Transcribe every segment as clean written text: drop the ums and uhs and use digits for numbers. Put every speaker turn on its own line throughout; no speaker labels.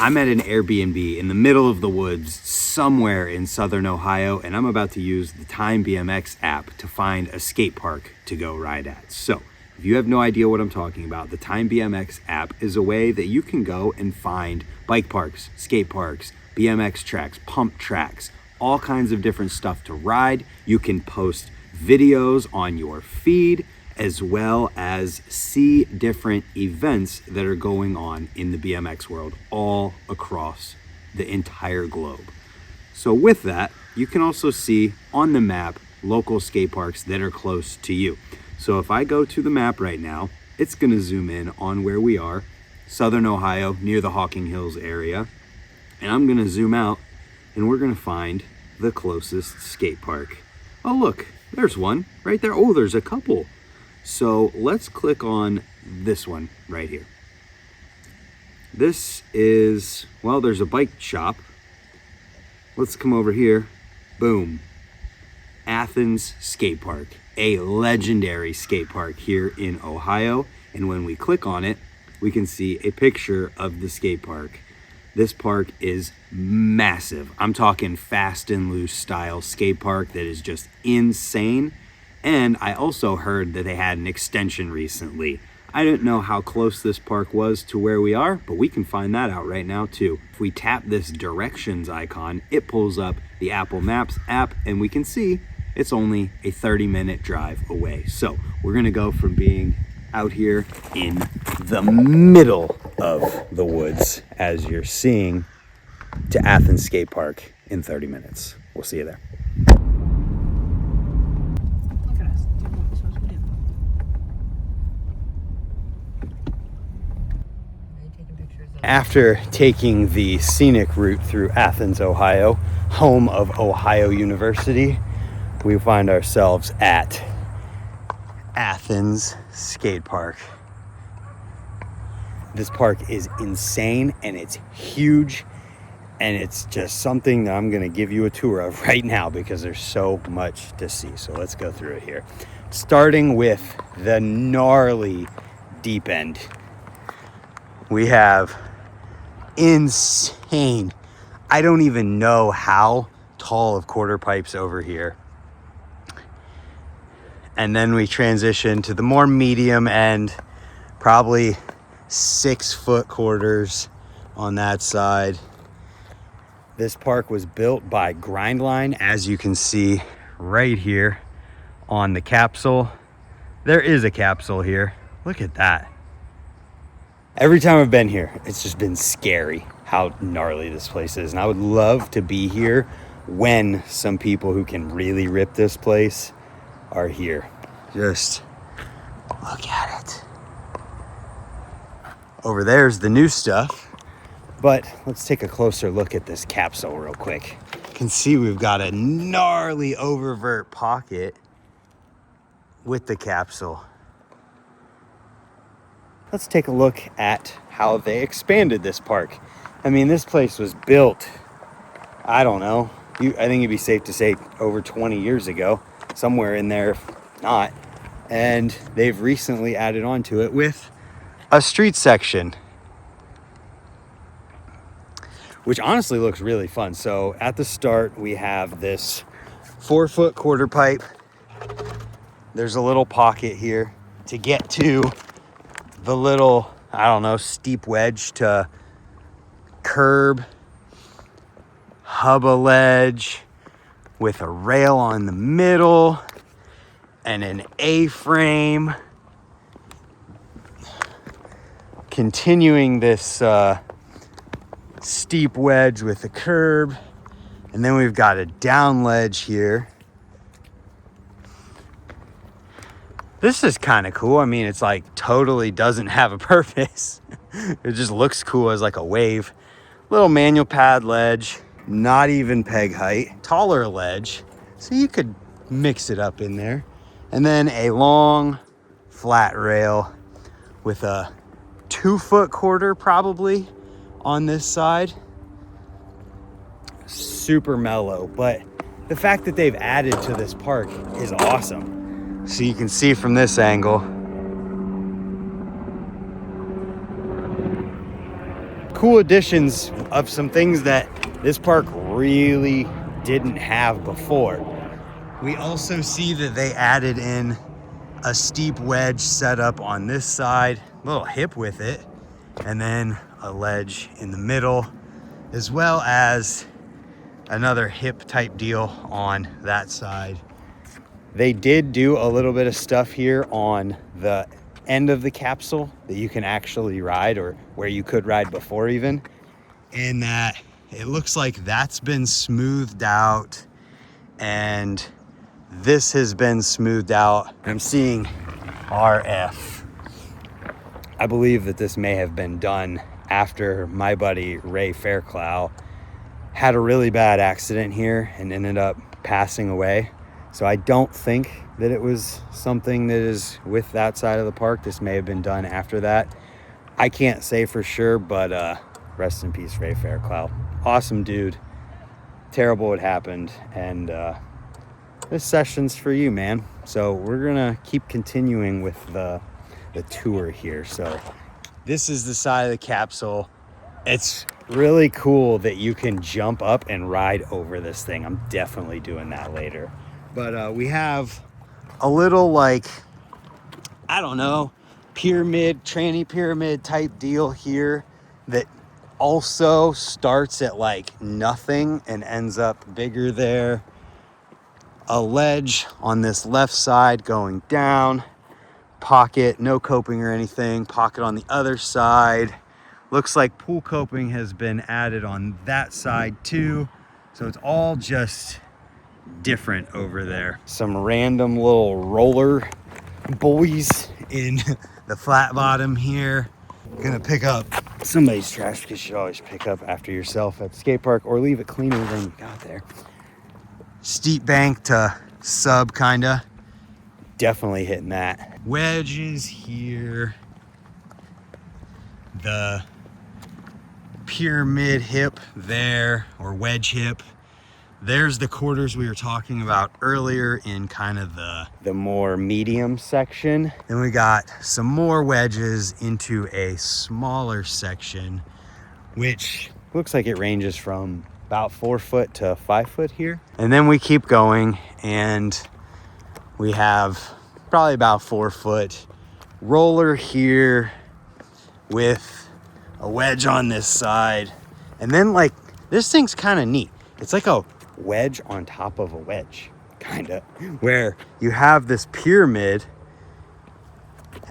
I'm at an Airbnb in the middle of the woods somewhere in southern Ohio, and I'm about to use the TimeBMX app to find a skate park to go ride at. So if you have no idea what I'm talking about, the TimeBMX app is a way that you can go and find bike parks, skate parks, BMX tracks, pump tracks, all kinds of different stuff to ride. You can post videos on your feed, as well as see different events that are going on in the BMX world all across the entire globe. So with that, you can also see on the map local skate parks that are close to you. So if I go to the map right now, it's gonna zoom in on where we are, southern Ohio, near the Hocking Hills area. And I'm gonna zoom out and we're gonna find the closest skate park. Oh look, there's one right there. Oh, there's a couple. So let's click on this one right here. This is, well, there's a bike shop. Let's come over here. Boom. Athens Skatepark, a legendary skate park here in Ohio. And when we click on it, we can see a picture of the skate park. This park is massive. I'm talking fast and loose style skate park that is just insane. And I also heard that they had an extension recently. I didn't know how close this park was to where we are, but we can find that out right now too. If we tap this directions icon, it pulls up the Apple Maps app and we can see it's only a 30-minute drive away. So we're gonna go from being out here in the middle of the woods, as you're seeing, to Athens Skate Park in 30 minutes. We'll see you there. After taking the scenic route through Athens, Ohio, home of Ohio University, we find ourselves at Athens Skate Park. This park is insane and it's huge, and it's just something that I'm gonna give you a tour of right now because there's so much to see. So let's go through it here. Starting with the gnarly deep end. We have insane, I don't even know how tall of quarter pipes over here. And then we transition to the more medium end, probably 6 foot quarters on that side. This park was built by Grindline, as you can see right here on the capsule. There is a capsule here. Look at that. Every time I've been here, it's just been scary how gnarly this place is. And I would love to be here when some people who can really rip this place are here. Just look at it. Over there's the new stuff, but let's take a closer look at this capsule real quick. You can see we've got a gnarly oververt pocket with the capsule. Let's take a look at how they expanded this park. I mean, this place was built, I don't know, I think it'd be safe to say over 20 years ago, somewhere in there, if not. And they've recently added on to it with a street section, which honestly looks really fun. So at the start, we have this 4 foot quarter pipe. There's a little pocket here to get to the little, I don't know, steep wedge to curb, hubba ledge with a rail on the middle and an A-frame. Continuing this steep wedge with a curb. And then we've got a down ledge here. This is kind of cool. I mean, it's like totally doesn't have a purpose. It just looks cool as like a wave. Little manual pad ledge, not even peg height, taller ledge. So you could mix it up in there. And then a long flat rail with a 2 foot quarter probably on this side. Super mellow, but the fact that they've added to this park is awesome. So you can see from this angle, cool additions of some things that this park really didn't have before. We also see that they added in a steep wedge setup on this side, a little hip with it, and then a ledge in the middle, as well as another hip type deal on that side. They did do a little bit of stuff here on the end of the capsule that you can actually ride, or where you could ride before even, in that it looks like that's been smoothed out and this has been smoothed out. I'm seeing RF. I believe that this may have been done after my buddy Ray Fairclough had a really bad accident here and ended up passing away. So I don't think that it was something that is with that side of the park. This may have been done after that. I can't say for sure, but rest in peace, Ray Fairclough. Awesome dude. Terrible what happened, and this session's for you, man. So we're gonna keep continuing with the tour here. So this is the side of the capsule. It's really cool that you can jump up and ride over this thing. I'm definitely doing that later. But we have a little, like, I don't know, pyramid, tranny pyramid type deal here that also starts at like nothing and ends up bigger there. A ledge on this left side going down, pocket, no coping or anything, pocket on the other side. Looks like pool coping has been added on that side too. So it's all just different over there. Some random little roller boys in the flat bottom here. Gonna pick up somebody's trash, because you should always pick up after yourself at the skate park, or leave it cleaner than you got there. Steep bank to sub, kinda. Definitely hitting that. Wedges here. The pyramid hip there, or wedge hip. There's the quarters we were talking about earlier in kind of the more medium section. Then we got some more wedges into a smaller section, which looks like it ranges from about 4 foot to 5 foot here. And then we keep going and we have probably about 4 foot roller here with a wedge on this side. And then, like, this thing's kind of neat. It's like a wedge on top of a wedge, kind of, where you have this pyramid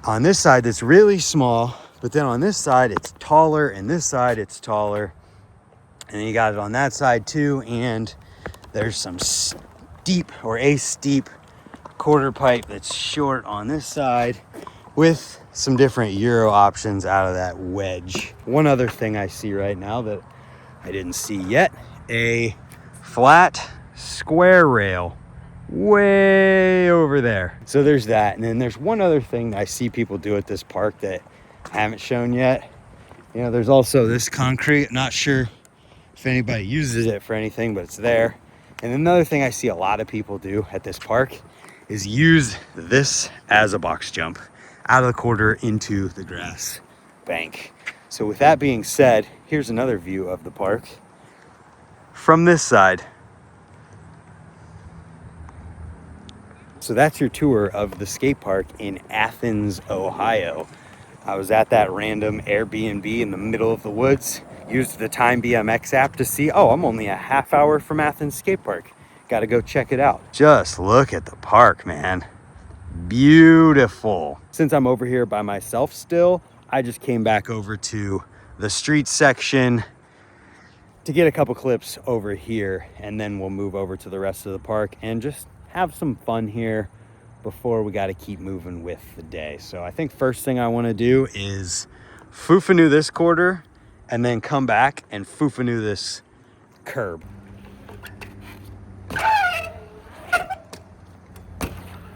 on this side that's really small, but then on this side it's taller, and this side it's taller, and then you got it on that side too. And there's some steep, or a steep quarter pipe that's short on this side, with some different Euro options out of that wedge. One other thing I see right now that I didn't see yet, a flat square rail way over there. So there's that. And then there's one other thing that I see people do at this park that I haven't shown yet. You know, there's also this concrete. Not sure if anybody uses it for anything, but it's there. And another thing I see a lot of people do at this park is use this as a box jump out of the quarter into the grass bank. So with that being said, here's another view of the park from this side. So that's your tour of the skate park in Athens, Ohio. I was at that random Airbnb in the middle of the woods, used the TimeBMX app to see, oh, I'm only a half hour from Athens skate park. Gotta go check it out. Just look at the park, man. Beautiful. Since I'm over here by myself still, I just came back over to the street section to get a couple clips over here, and then we'll move over to the rest of the park and just have some fun here before we got to keep moving with the day. So I think first thing I want to do is foo-fanoo this quarter and then come back and foo-fanoo this curb.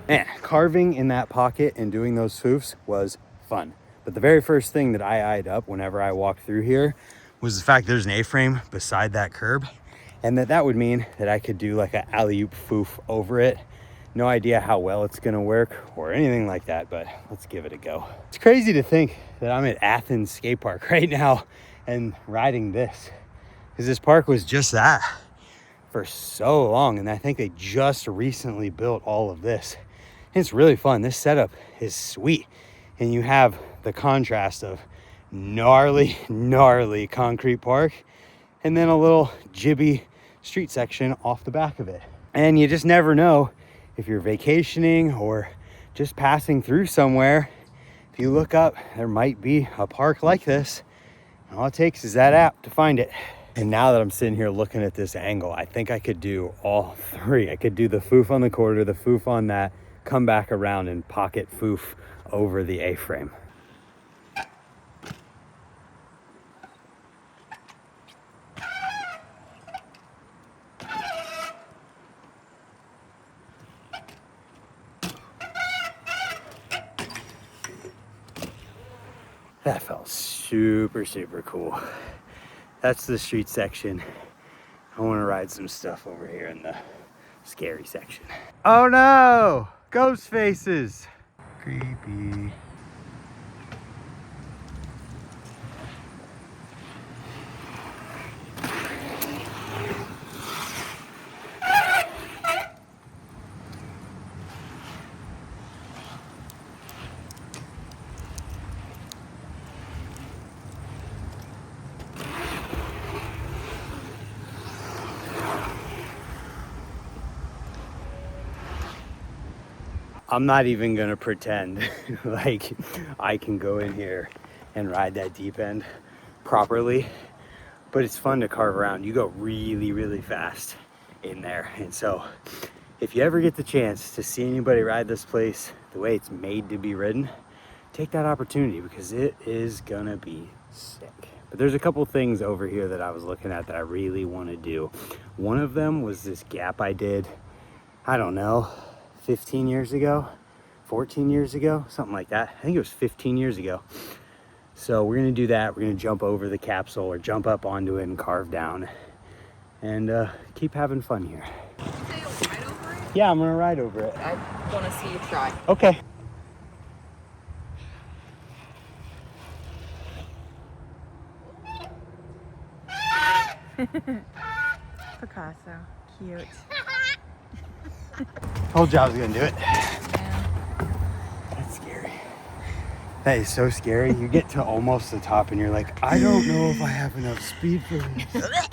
Man, carving in that pocket and doing those foofs was fun. But the very first thing that I eyed up whenever I walked through here was the fact there's an A-frame beside that curb, and that would mean that I could do like an alley-oop foof over it. No idea how well it's gonna work or anything like that, but let's give it a go. It's crazy to think that I'm at Athens Skate Park right now, and riding this, because this park was just that for so long, and I think they just recently built all of this. It's really fun. This setup is sweet, and you have the contrast of gnarly concrete park and then a little jibby street section off the back of it. And you just never know, if you're vacationing or just passing through somewhere, if you look up, there might be a park like this. And all it takes is that app to find it. And now that I'm sitting here looking at this angle, I think I could do all three. I could do the foof on the quarter, the foof on that, come back around and pocket foof over the A-frame. That felt super cool. That's the street section. I want to ride some stuff over here in the scary section. Oh no! Ghost faces! Creepy. I'm not even gonna pretend like I can go in here and ride that deep end properly, but it's fun to carve around. You go really fast in there. And so if you ever get the chance to see anybody ride this place the way it's made to be ridden, take that opportunity, because it is gonna be sick. But there's a couple things over here that I was looking at that I really want to do. One of them was this gap I did, I don't know, 15 years ago, 14 years ago, something like that. I think it was 15 years ago. So we're gonna do that. We're gonna jump over the capsule or jump up onto it and carve down and keep having fun here.
Did you say you'll ride over it?
Yeah, I'm gonna ride over it.
I want to see you try.
Okay.
Picasso, cute.
Told you I was gonna do it.
Yeah.
That's scary. That is so scary. You get to almost the top and you're like, I don't know if I have enough speed for this.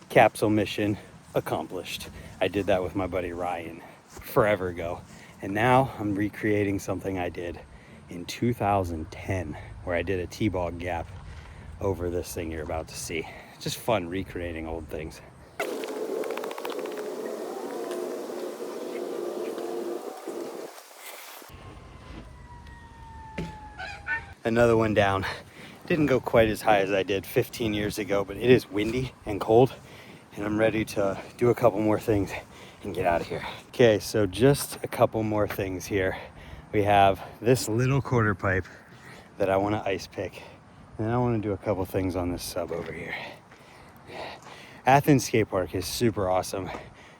Capsule mission accomplished. I did that with my buddy Ryan forever ago. And now I'm recreating something I did in 2010, where I did a T-bog gap over this thing you're about to see. It's just fun recreating old things. Another one down. Didn't go quite as high as I did 15 years ago, but it is windy and cold, and I'm ready to do a couple more things and get out of here. Okay, so just a couple more things here. We have this little quarter pipe that I want to ice pick, and I want to do a couple things on this sub over here. Athens Skatepark is super awesome.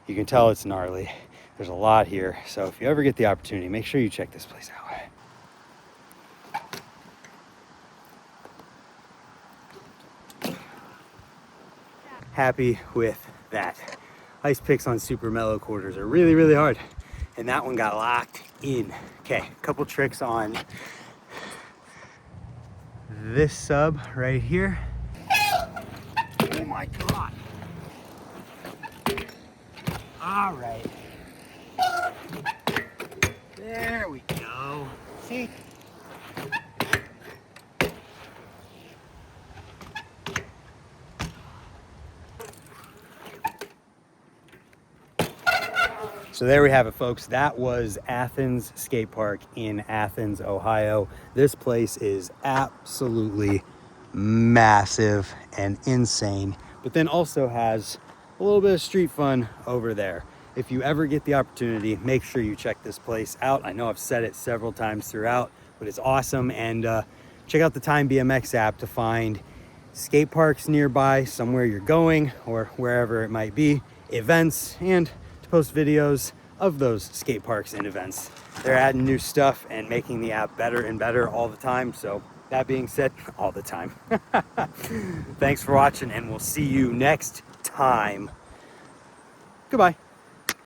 You can tell it's gnarly. There's a lot here, so if you ever get the opportunity, make sure you check this place out. Happy with that. Ice picks on super mellow quarters are really hard, and that one got locked in. Okay, a couple tricks on this sub right here. Oh my God. All right. There we go. See? So there we have it, folks. That was Athens Skatepark in Athens, Ohio. This place is absolutely massive and insane, but then also has a little bit of street fun over there. If you ever get the opportunity, make sure you check this place out. I know I've said it several times throughout, but it's awesome. And check out the TimeBMX app to find skate parks nearby, somewhere you're going or wherever it might be, events, and to post videos of those skate parks and events. They're adding new stuff and making the app better and better all the time. So that being said, all the time. Thanks for watching, and we'll see you next time. Goodbye.